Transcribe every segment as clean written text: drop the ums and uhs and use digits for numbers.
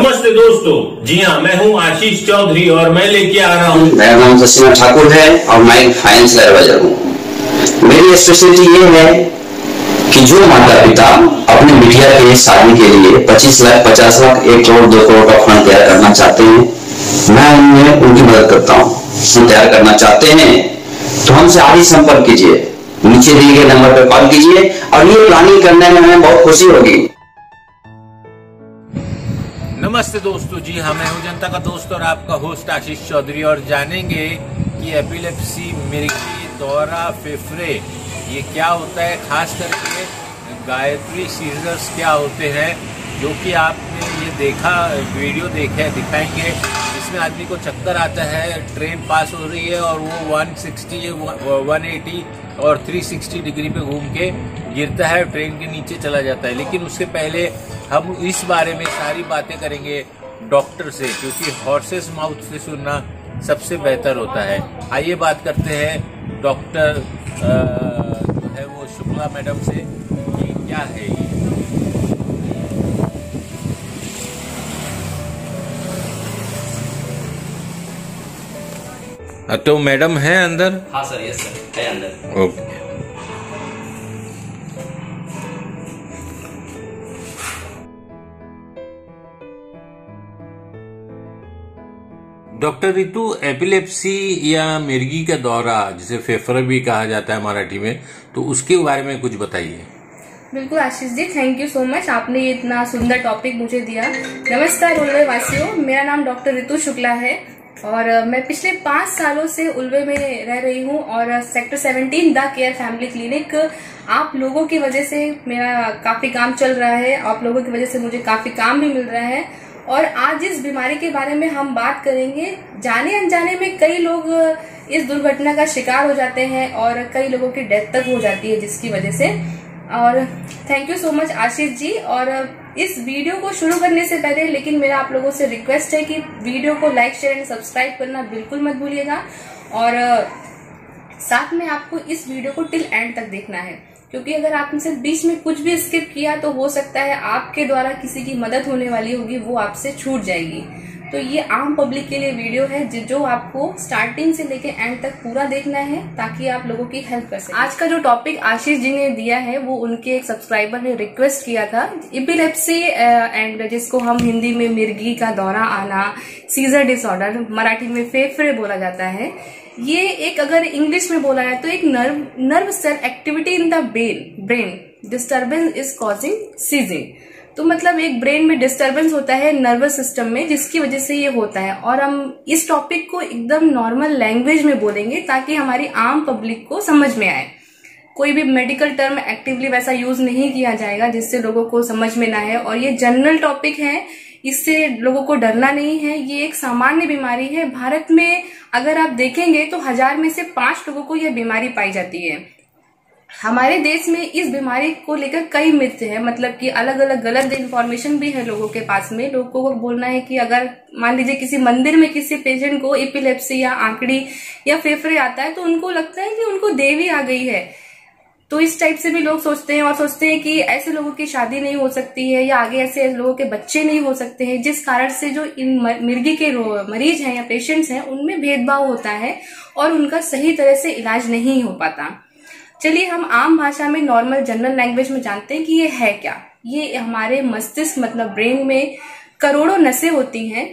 नमस्ते दोस्तों, जी हाँ, मैं हूँ आशीष चौधरी और मैं लेके आ रहा हूँ। मेरा नाम ससीना ठाकुर है और मैं एक फाइनेंशियल एडवाइजर हूँ। मेरी स्पेशलिटी ये है कि जो माता पिता अपने बिटिया के शादी के लिए 25 लाख, 50 लाख, 1 करोड़, 2 करोड़ का फंड तैयार करना चाहते हैं, मैं उनमें उनकी मदद करता हूँ। तैयार करना चाहते हैं तो हमसे आज ही संपर्क कीजिए, नीचे दिए गए नंबर पर कॉल कीजिए और ये प्लानिंग करने में हमें बहुत खुशी होगी। नमस्ते दोस्तों, जी हाँ, मैं हूँ जनता का दोस्त और आपका होस्ट आशीष चौधरी और जानेंगे कि एपिलेप्सी, मिर्गी, दौरा, फेफड़े ये क्या होता है, खास करके गायत्री सीजर्स क्या होते हैं, जो कि आपने ये देखा, वीडियो दिखाएंगे। इसमें आदमी को चक्कर आता है, ट्रेन पास हो रही है और वो 160, 180 और 360 डिग्री पे घूम के गिरता है, ट्रेन के नीचे चला जाता है। लेकिन उससे पहले हम इस बारे में सारी बातें करेंगे डॉक्टर से, क्योंकि हॉर्सेस माउथ से सुनना सबसे बेहतर होता है। आइए बात करते हैं डॉक्टर जो है वो शुक्ला मैडम से कि क्या है ये। तो मैडम है अंदर? हाँ सर, यस सर, है अंदर। ओके। डॉक्टर रितु, एपिलेप्सी या मिर्गी का दौरा, जिसे फेफड़ा भी कहा जाता है मराठी में, तो उसके बारे में कुछ बताइए। बिल्कुल Ashish ji, thank you so much, आपने ये इतना सुंदर टॉपिक मुझे दिया। नमस्कार उल्वे वासियों, मेरा नाम डॉक्टर रितु शुक्ला है और मैं पिछले 5 सालों से उल्वे में रह रही हूँ और sector 17 the care family clinic, आप लोगों की वजह से मेरा काफी काम चल रहा है, आप लोगों की वजह से मुझे काफी काम भी मिल रहा है। और आज इस बीमारी के बारे में हम बात करेंगे। जाने अनजाने में कई लोग इस दुर्घटना का शिकार हो जाते हैं और कई लोगों की डेथ तक हो जाती है जिसकी वजह से। और thank you so much Ashish जी। और इस वीडियो को शुरू करने से पहले लेकिन मेरा आप लोगों से रिक्वेस्ट है कि वीडियो को लाइक, शेयर एंड सब्सक्राइब करना बिल्कुल मत भूलिएगा और साथ में आपको इस वीडियो को टिल एंड तक देखना है, क्योंकि अगर आपने बीच में कुछ भी स्किप किया तो हो सकता है आपके द्वारा किसी की मदद होने वाली होगी, वो आपसे छूट जाएगी। तो ये आम पब्लिक के लिए वीडियो है जो आपको स्टार्टिंग से लेके एंड तक पूरा देखना है ताकि आप लोगों की हेल्प कर सकें। आज का जो टॉपिक आशीष जी ने दिया है वो उनके एक सब्सक्राइबर ने रिक्वेस्ट किया था, एपिलेप्सी एंड जिसको हम हिंदी में मिर्गी का दौरा आना, सीजर डिसऑर्डर, मराठी में फेफड़े बोला जाता है। ये एक, अगर इंग्लिश में बोला जाए तो एक nerve cell activity in the brain disturbance is causing seizing. तो मतलब एक ब्रेन में डिस्टर्बेंस होता है नर्वस सिस्टम में, जिसकी वजह से ये होता है। और हम इस टॉपिक को एकदम नॉर्मल लैंग्वेज में बोलेंगे ताकि हमारी आम पब्लिक को समझ में आए। कोई भी मेडिकल टर्म एक्टिवली वैसा यूज नहीं किया जाएगा जिससे लोगों को समझ में ना आए। और ये जनरल टॉपिक है, इससे लोगों को डरना नहीं है। ये एक सामान्य बीमारी है। भारत में अगर आप देखेंगे तो 1000 में से 5 लोगों को यह बीमारी पाई जाती है। हमारे देश में इस बीमारी को लेकर कई मिथ है, मतलब कि अलग अलग गलत इन्फॉर्मेशन भी है लोगों के पास में। लोगों को बोलना है कि अगर मान लीजिए किसी मंदिर में किसी पेशेंट को एपिलेप्सी या आंकड़ी या फेफड़े आता है तो उनको लगता है कि उनको देवी आ गई है। तो इस टाइप से भी लोग सोचते हैं और सोचते हैं कि ऐसे लोगों की शादी नहीं हो सकती है या आगे ऐसे लोगों के बच्चे नहीं हो सकते हैं, जिस कारण से जो इन मिर्गी के मरीज हैं या पेशेंट्स हैं उनमें भेदभाव होता है और उनका सही तरह से इलाज नहीं हो पाता। चलिए हम आम भाषा में, नॉर्मल जनरल लैंग्वेज में जानते हैं कि ये है क्या। ये हमारे मस्तिष्क मतलब ब्रेन में करोड़ों नसें होती हैं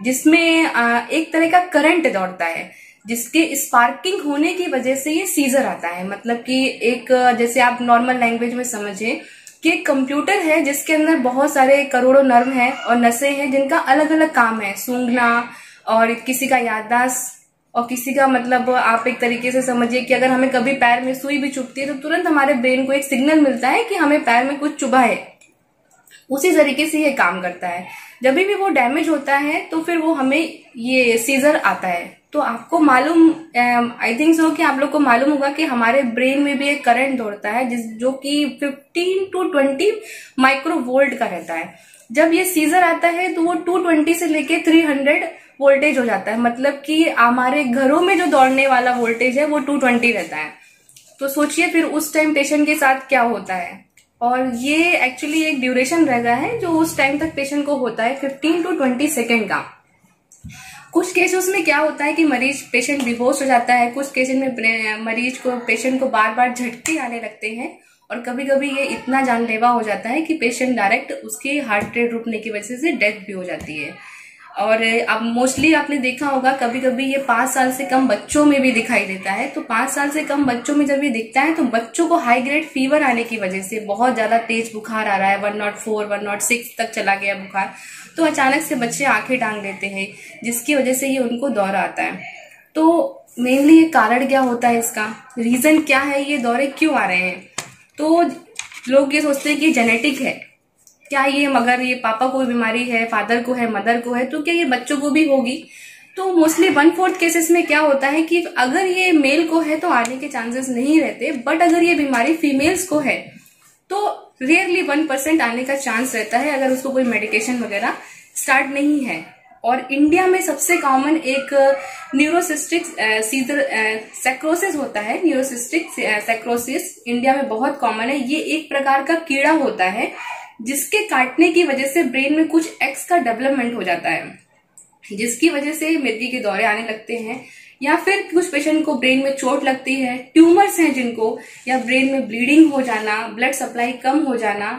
जिसमें एक तरह का करंट दौड़ता है, जिसके स्पार्किंग होने की वजह से ये सीजर आता है। मतलब कि एक, जैसे आप नॉर्मल लैंग्वेज में समझिए कि एक कंप्यूटर है जिसके अंदर बहुत सारे करोड़ों नर्व हैं और नसें हैं जिनका अलग अलग काम है, सूंघना, और किसी का याददाश्त, और किसी का मतलब आप एक तरीके से समझिए कि अगर हमें कभी पैर में सुई भी चुभती है तो तुरंत हमारे ब्रेन को एक सिग्नल मिलता है कि हमें पैर में कुछ चुभा है। उसी तरीके से ये काम करता है। जब भी वो डैमेज होता है तो फिर वो हमें ये सीजर आता है। तो आपको मालूम, आई थिंक सो कि आप लोग को मालूम होगा कि हमारे ब्रेन में भी एक करंट दौड़ता है जो कि 15 to 20 माइक्रोवोल्ट का रहता है। जब ये सीजर आता है तो वो 220 से लेके 300 वोल्टेज हो जाता है। मतलब कि हमारे घरों में जो दौड़ने वाला वोल्टेज है वो 220 रहता है। तो सोचिए फिर उस टाइम पेशेंट के साथ क्या होता है। और ये एक्चुअली एक ड्यूरेशन रहता है जो उस टाइम तक पेशेंट को होता है 15 to 20 सेकेंड का। कुछ केसेस में क्या होता है कि पेशेंट बेहोश हो जाता है, कुछ केसेस में पेशेंट को बार बार झटके आने लगते हैं, और कभी कभी ये इतना जानलेवा हो जाता है कि पेशेंट डायरेक्ट उसकी हार्ट रेट रुकने की वजह से डेथ भी हो जाती है। और अब मोस्टली आपने देखा होगा कभी कभी ये 5 साल से कम बच्चों में भी दिखाई देता है। तो 5 साल से कम बच्चों में जब ये दिखता है तो बच्चों को हाई ग्रेड फीवर आने की वजह से, बहुत ज्यादा तेज बुखार आ रहा है, 104, 106 तक चला गया बुखार, तो अचानक से बच्चे आंखें टांग देते हैं, जिसकी वजह से ये उनको दौरा आता है। तो मेनली ये कारण क्या होता है, इसका रीजन क्या है, ये दौरे क्यों आ रहे हैं? तो लोग ये सोचते हैं कि जेनेटिक है, क्या ये मगर ये पापा को बीमारी है, फादर को है, मदर को है, तो क्या ये बच्चों को भी होगी? तो मोस्टली 1/4 केसेस में क्या होता है कि अगर ये मेल को है तो आने के चांसेस नहीं रहते, बट अगर ये बीमारी फीमेल्स को है तो रेयरली 1% आने का चांस रहता है, अगर उसको कोई मेडिकेशन वगैरह स्टार्ट नहीं है। और इंडिया में सबसे कॉमन एक न्यूरोसिस्टिक सैक्रोसिस होता है। न्यूरोसिस्टिक सैक्रोसिस इंडिया में बहुत कॉमन है। ये एक प्रकार का कीड़ा होता है जिसके काटने की वजह से ब्रेन में कुछ एक्स का डेवलपमेंट हो जाता है, जिसकी वजह से मिर्गी के दौरे आने लगते हैं, या फिर कुछ पेशेंट को ब्रेन में चोट लगती है, ट्यूमर्स हैं जिनको, या ब्रेन में ब्लीडिंग हो जाना, ब्लड सप्लाई कम हो जाना,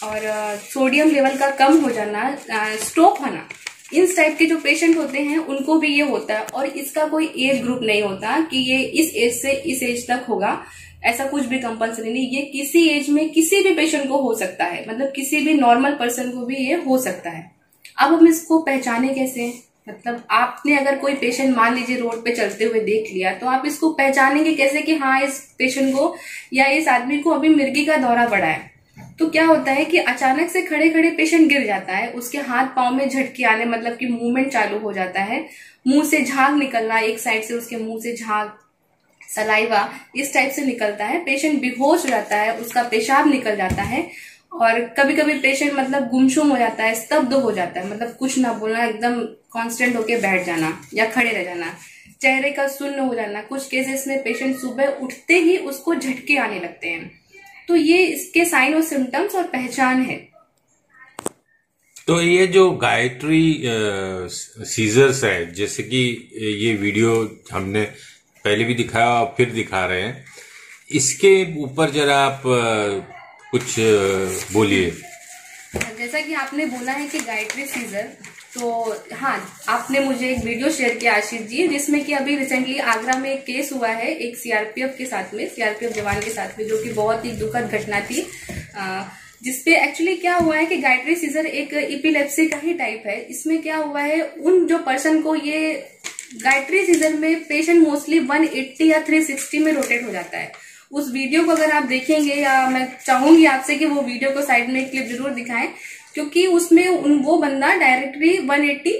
और सोडियम लेवल का कम हो जाना, स्ट्रोक होना, इस टाइप के जो पेशेंट होते हैं उनको भी ये होता है। और इसका कोई एज ग्रुप नहीं होता कि ये इस एज से इस एज तक होगा, ऐसा कुछ भी कंपल्सरी नहीं। ये किसी एज में किसी भी पेशेंट को हो सकता है, मतलब किसी भी नॉर्मल पर्सन को भी ये हो सकता है। अब हम इसको पहचाने कैसे? मतलब आपने अगर कोई पेशेंट मान लीजिए रोड पे चलते हुए देख लिया, तो आप इसको पहचानेंगे कैसे कि हाँ इस पेशेंट को या इस आदमी को अभी मिर्गी का दौरा पड़ा है? तो क्या होता है कि अचानक से खड़े खड़े पेशेंट गिर जाता है, उसके हाथ पांव में झटके आने, मतलब कि मूवमेंट चालू हो जाता है, मुंह से झाग निकलना, एक साइड से उसके मुंह से झाग, सलाइवा इस टाइप से निकलता है, पेशेंट बेहोश हो जाता है, उसका पेशाब निकल जाता है, और कभी कभी पेशेंट मतलब गुमसुम हो जाता है, स्तब्ध हो जाता है, मतलब कुछ ना बोलना, एकदम कांस्टेंट होके बैठ जाना या खड़े रह जाना, चेहरे का सुन्न हो जाना। कुछ केसेस में पेशेंट सुबह उठते ही उसको झटके आने लगते हैं। तो ये इसके साइन और सिम्टम्स और पहचान है। तो ये जो गायत्री सीजर्स है, जैसे कि ये वीडियो हमने पहले भी दिखाया और फिर दिखा रहे हैं, इसके ऊपर जरा आप कुछ बोलिए। जैसा कि आपने बोला है कि गायत्री सीजर, तो हाँ, आपने मुझे एक वीडियो शेयर किया आशीष जी, जिसमें कि अभी रिसेंटली आगरा में एक केस हुआ है एक सीआरपीएफ के साथ में, सीआरपीएफ जवान के साथ में, जो कि बहुत ही दुखद घटना थी, जिसपे एक्चुअली क्या हुआ है कि गायत्री सीजर एक इपिलेप्सी का ही टाइप है। इसमें क्या हुआ है, उन जो पर्सन को ये गायत्री सीजर में पेशेंट मोस्टली 180 या 360 में रोटेट हो जाता है। उस वीडियो को अगर आप देखेंगे, या मैं चाहूंगी आपसे कि वो वीडियो को साइड में एक क्लिप जरूर दिखाएं, क्योंकि उसमें वो बंदा डायरेक्टली 180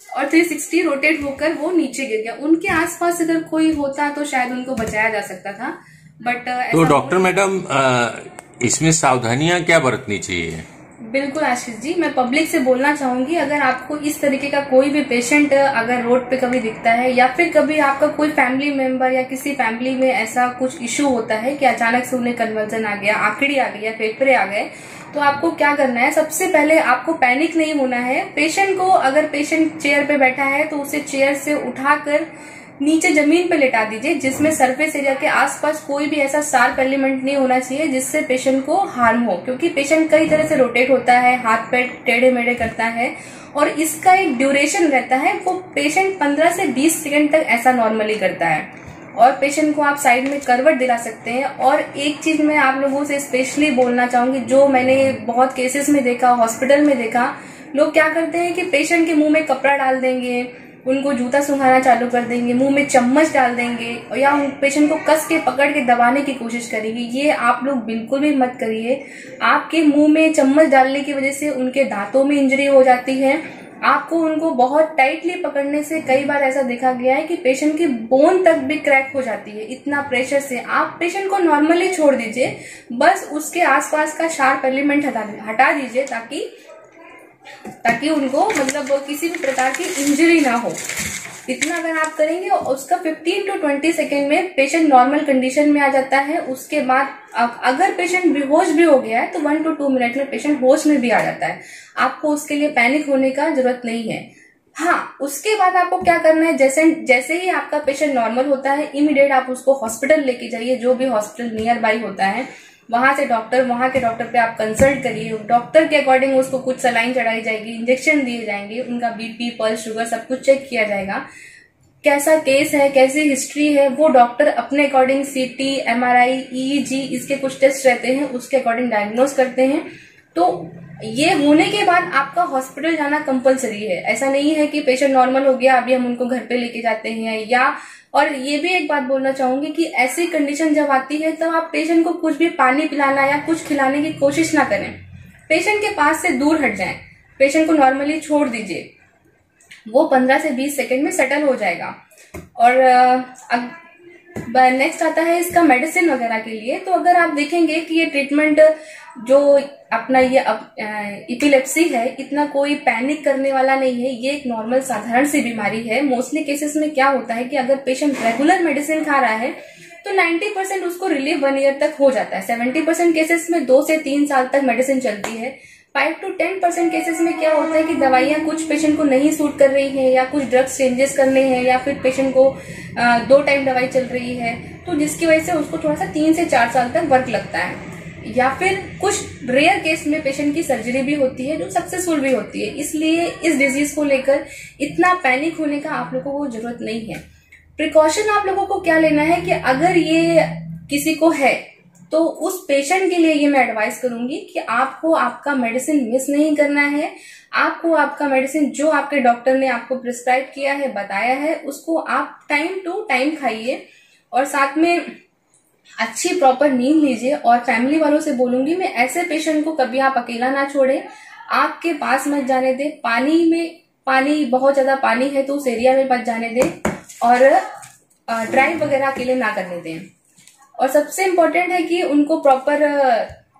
और 360 रोटेट होकर वो नीचे गिर गया। उनके आसपास अगर कोई होता तो शायद उनको बचाया जा सकता था, बट तो डॉक्टर मैडम इसमें सावधानियां क्या बरतनी चाहिए? बिल्कुल आशीष जी, मैं पब्लिक से बोलना चाहूंगी, अगर आपको इस तरीके का कोई भी पेशेंट अगर रोड पे कभी दिखता है, या फिर कभी आपका कोई फैमिली मेंबर या किसी फैमिली में ऐसा कुछ इश्यू होता है कि अचानक से उन्हें कन्वर्जन आ गया, आंकड़ी आ गई या फेफड़े आ गए, तो आपको क्या करना है? सबसे पहले आपको पैनिक नहीं होना है। पेशेंट को, अगर पेशेंट चेयर पे बैठा है तो उसे चेयर से उठाकर नीचे जमीन पे लेटा दीजिए, जिसमें सरफेस एरिया के आसपास कोई भी ऐसा शार्प एलिमेंट नहीं होना चाहिए जिससे पेशेंट को हार्म हो, क्योंकि पेशेंट कई तरह से रोटेट होता है, हाथ पैर टेढ़े मेढ़े करता है, और इसका एक ड्यूरेशन रहता है। वो पेशेंट 15 से 20 सेकंड तक ऐसा नॉर्मली करता है, और पेशेंट को आप साइड में करवट दिला सकते हैं। और एक चीज मैं आप लोगों से स्पेशली बोलना चाहूंगी, जो मैंने बहुत केसेस में देखा, हॉस्पिटल में देखा, लोग क्या करते हैं कि पेशेंट के मुंह में कपड़ा डाल देंगे, उनको जूता सुंघाना चालू कर देंगे, मुंह में चम्मच डाल देंगे, या पेशेंट को कस के पकड़ के दबाने की कोशिश करेंगे। ये आप लोग बिल्कुल भी मत करिए। आपके मुंह में चम्मच डालने की वजह से उनके दांतों में इंजरी हो जाती है। आपको उनको बहुत टाइटली पकड़ने से कई बार ऐसा देखा गया है कि पेशेंट की बोन तक भी क्रैक हो जाती है, इतना प्रेशर से। आप पेशेंट को नॉर्मली छोड़ दीजिए, बस उसके आसपास का शार्प एलिमेंट हटा दीजिए, ताकि उनको मतलब किसी भी प्रकार की इंजरी ना हो। इतना अगर आप करेंगे उसका 15 to 20 सेकेंड में पेशेंट नॉर्मल कंडीशन में आ जाता है। उसके बाद अगर पेशेंट बेहोश भी हो गया है तो 1 to 2 मिनट में पेशेंट होश में भी आ जाता है। आपको उसके लिए पैनिक होने का जरूरत नहीं है। हाँ, उसके बाद आपको क्या करना है, जैसे ही आपका पेशेंट नॉर्मल होता है इमीडिएट आप उसको हॉस्पिटल लेके जाइए, जो भी हॉस्पिटल नियर बाई होता है वहां के डॉक्टर पे आप कंसल्ट करिए। डॉक्टर के अकॉर्डिंग उसको कुछ सलाइन चढ़ाई जाएगी, इंजेक्शन दिए जाएंगे, उनका बीपी, पल्स, शुगर सब कुछ चेक किया जाएगा। कैसा केस है, कैसी हिस्ट्री है, वो डॉक्टर अपने अकॉर्डिंग सीटी, एमआरआई, ईईजी इसके कुछ टेस्ट रहते हैं, उसके अकॉर्डिंग डायग्नोज करते हैं। तो ये होने के बाद आपका हॉस्पिटल जाना कंपलसरी है। ऐसा नहीं है कि पेशेंट नॉर्मल हो गया अभी हम उनको घर पे लेके जाते हैं। या और ये भी एक बात बोलना चाहूंगी कि ऐसी कंडीशन जब आती है तब आप पेशेंट को कुछ भी पानी पिलाना या कुछ खिलाने की कोशिश ना करें। पेशेंट के पास से दूर हट जाएं, पेशेंट को नॉर्मली छोड़ दीजिए, वो 15 से 20 सेकंड में सेटल हो जाएगा। और नेक्स्ट आता है इसका मेडिसिन वगैरह के लिए। तो अगर आप देखेंगे कि ये ट्रीटमेंट जो अपना ये एपिलेप्सी है इतना कोई पैनिक करने वाला नहीं है, ये एक नॉर्मल साधारण सी बीमारी है। मोस्टली केसेस में क्या होता है कि अगर पेशेंट रेगुलर मेडिसिन खा रहा है तो 90% उसको रिलीफ 1 ईयर तक हो जाता है। 70% केसेस में 2 से 3 साल तक मेडिसिन चलती है। 5 to 10% केसेस में क्या होता है कि दवाइयां कुछ पेशेंट को नहीं सूट कर रही है, या कुछ ड्रग्स चेंजेस करने हैं, या फिर पेशेंट को 2 टाइम दवाई चल रही है, तो जिसकी वजह से उसको थोड़ा सा 3 से 4 साल तक वर्क लगता है। या फिर कुछ रेयर केस में पेशेंट की सर्जरी भी होती है जो सक्सेसफुल भी होती है। इसलिए इस डिजीज को लेकर इतना पैनिक होने का आप लोगों को जरूरत नहीं है। प्रिकॉशन आप लोगों को क्या लेना है कि अगर ये किसी को है तो उस पेशेंट के लिए ये मैं एडवाइस करूंगी कि आपको आपका मेडिसिन मिस नहीं करना है। आपको आपका मेडिसिन जो आपके डॉक्टर ने आपको प्रिस्क्राइब किया है, बताया है, उसको आप टाइम टू टाइम खाइए और साथ में अच्छी प्रॉपर नींद लीजिए। और फैमिली वालों से बोलूंगी मैं, ऐसे पेशेंट को कभी आप अकेला ना छोड़ें, आपके पास मत जाने दें। पानी बहुत ज्यादा पानी है तो उस एरिया में मत जाने दें, और ड्राइव वगैरह अकेले ना करने दें। और सबसे इम्पोर्टेंट है कि उनको प्रॉपर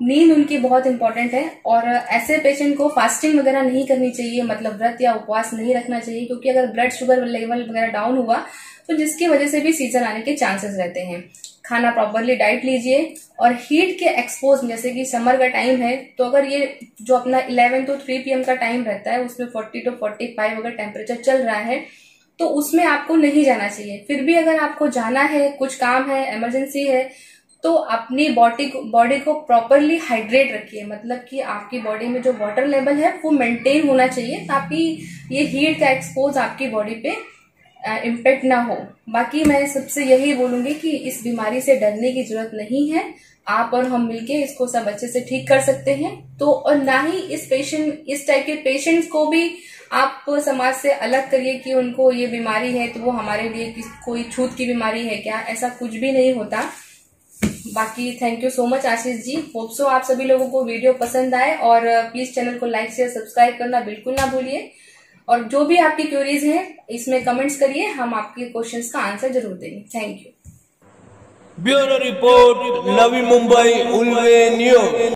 नींद उनकी बहुत इंपॉर्टेंट है। और ऐसे पेशेंट को फास्टिंग वगैरह नहीं करनी चाहिए, मतलब व्रत या उपवास नहीं रखना चाहिए, क्योंकि अगर ब्लड शुगर लेवल वगैरह डाउन हुआ तो जिसकी वजह से भी सीजन आने के चांसेस रहते हैं। खाना प्रॉपरली डाइट लीजिए, और हीट के एक्सपोज, जैसे कि समर का टाइम है तो अगर ये जो अपना 11 to 3 PM का टाइम रहता है उसमें 40 to 45 अगर टेम्परेचर चल रहा है तो उसमें आपको नहीं जाना चाहिए। फिर भी अगर आपको जाना है, कुछ काम है, इमरजेंसी है, तो अपनी बॉडी को प्रॉपरली हाइड्रेट रखिए। मतलब कि आपकी बॉडी में जो वाटर लेवल है वो मेंटेन होना चाहिए ताकि ये हीट का एक्सपोज आपकी बॉडी पे इम्पैक्ट ना हो। बाकी मैं सबसे यही बोलूंगी कि इस बीमारी से डरने की जरूरत नहीं है। आप और हम मिलके इसको सब अच्छे से ठीक कर सकते हैं। तो और ना ही इस टाइप के पेशेंट्स को भी आप समाज से अलग करिए कि उनको ये बीमारी है तो वो हमारे लिए कोई छूत की बीमारी है क्या, ऐसा कुछ भी नहीं होता। बाकी thank you so much Ashish ji. Hope so आप सभी लोगों को वीडियो पसंद आए, और प्लीज चैनल को लाइक शेयर सब्सक्राइब करना बिल्कुल ना भूलिए। और जो भी आपकी क्वेरीज हैं इसमें कमेंट्स करिए, हम आपके क्वेश्चंस का आंसर जरूर देंगे। Thank you. Bureau report, Navi Mumbai, Ulwe news.